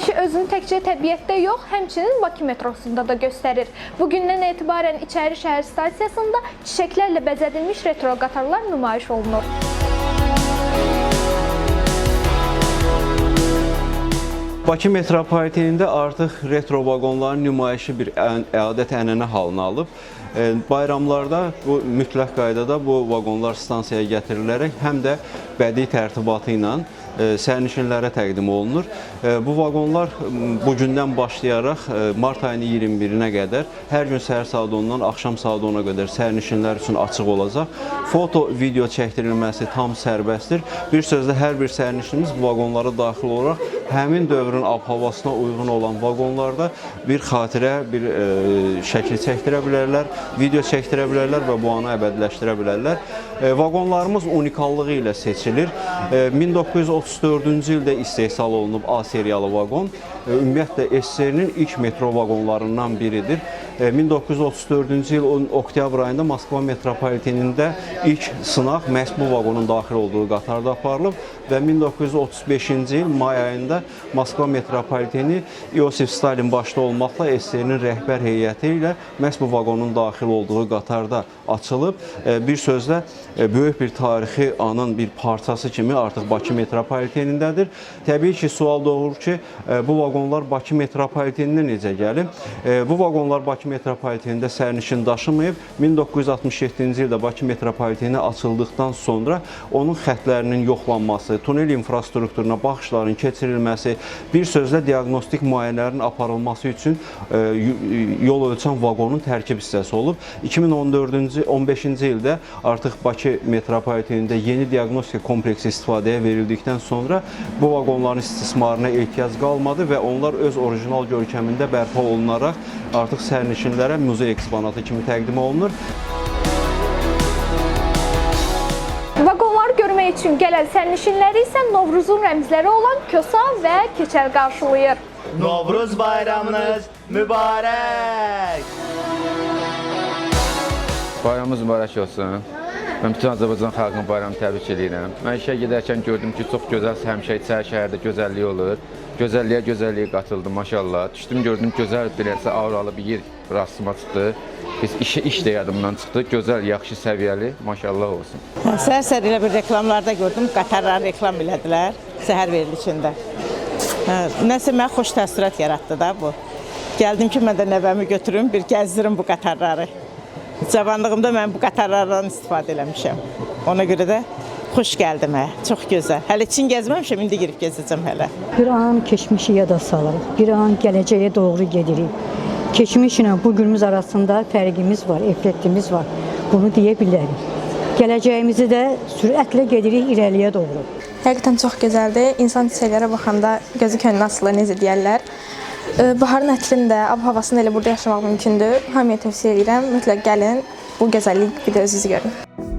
sərnişi özünü təkcə təbiətdə yox, həmçinin Bakı metrosunda da göstərir. Bugündən etibarən İçəri şəhər stansiyasında çiçəklərlə bəzədilmiş retro qatarlar nümayiş olunur. Bakı metropolitenində artıq retro vaqonların nümayişi bir adət-ənənə halını alıb. Bayramlarda bu mütləq qaydada bu vaqonlar stansiyaya gətirilərək həm də bədii tərtibatı ilə sərnişinlərə təqdim olunur. Bu vaqonlar bugündən başlayaraq mart ayının 21-nə qədər hər gün səhər saat 10-dan axşam saat 10-a qədər sərnişinlər üçün açıq olacaq. Foto, video çəkdirilməsi tam sərbəstdir. Bir sözlə hər bir sərnişinimiz bu vaqonlara daxil olaraq həmin dövrün ab-havasına uyğun olan vaqonlarda bir xatirə, bir şəkil çəkdirə bilərlər, video çəkdirə bilərlər və bu anı əbədiləşdirə bilərlər. Vaqonlarımız unikallığı ilə seçilir. 1934-cü ildə istehsal olunub A seriyalı vaqon. Ümumiyyətlə SSR-nin ilk metro vaqonlarından biridir. 1934-cü il oktyabr ayında Moskva metropolitenində ilk sınaq məhz bu vaqonun daxil olduğu qatarda aparılıb və 1935-ci il may ayında Moskva metropoliteni İosif Stalin başda olmaqla SSR-nin rəhbər heyəti ilə məhz bu vaqonun daxil olduğu qatarda açılıb. Bir sözlə böyük bir tarixi anın bir parçası kimi artıq Bakı metropolitenindədir. Təbii ki, sual doğurur ki, bu vaqonlar Bakı metropoliteninə necə gəlib? Bu vaqonlar Bakı metropolitenində sərnişin daşımayıb. 1967-ci ildə Bakı metropoliteni açıldıqdan sonra onun xətlərinin yoxlanması, tunel infrastrukturuna baxışların keçirilməsi, bir sözlə diaqnostik müayinələrin aparılması üçün yol ölçən vaqonun tərkib hissəsi olub. 2014-15-ci ildə artıq Bakı metropolitenində yeni diaqnostika kompleksi istifadəyə verildikdən sonra bu vaqonların istismarına ehtiyac qalmadı və onlar öz orijinal görkəmində bərpa olunaraq artıq sərnişinlərə muzey eksponatı kimi təqdim olunur. Vaqonları görmək üçün gələn sərnişinləri isə Novruzun rəmzləri olan Kosa və Keçəl qarşılayır. Novruz bayramınız mübarək! Bayramımız mübarək olsun. Mən bütün Azərbaycan xalqının bayramını təbrik edirəm. Mən işə gedərkən gördüm ki, çox gözəl həmişə İçəri şəhərdə gözəllik olur. Gözəlliyə qatıldım, maşallah. Düşdüm, gördüm, gözəl beləsə avralı bir yer rastıma çıxdı. İş də yadımdan çıxdı. Gözəl, yaxşı, səviyyəli, maşallah olsun. Səhər-səhər elə bir reklamlarda gördüm, qatarları reklam elədilər, səhər verilişində. Nəsə mənə xoş təəssürat yaratdı da bu. Gəldim ki, mən də nəvəmi götürüm, bir gəzdirim bu qatarları. Cavanlığımda mən bu qatarlardan istifadə eləmişəm. Ona görə də xoş gəldim, çox gözəl. Hələ Çin gəzməmişəm, indi girib gezəcəm hələ. Bir an keçmişi yada salırıq, bir an gələcəyə doğru gedirik. Keçmişlə bugünümüz arasında fərqimiz var, effektimiz var. Bunu deyə bilərik. Gələcəyimizi də sürətlə gedirik irəliyə doğru. Həqiqətən çox gözəldir. İnsan çiçəklərə baxanda gözü könlü açılır, necə deyərlər. Baharın ətlini də, ab-havasını elə burada yaşamaq mümkündür. Hamıya tövsiyə edirəm, mütləq gəlin, bu gözəllik bir də özünüzü görün.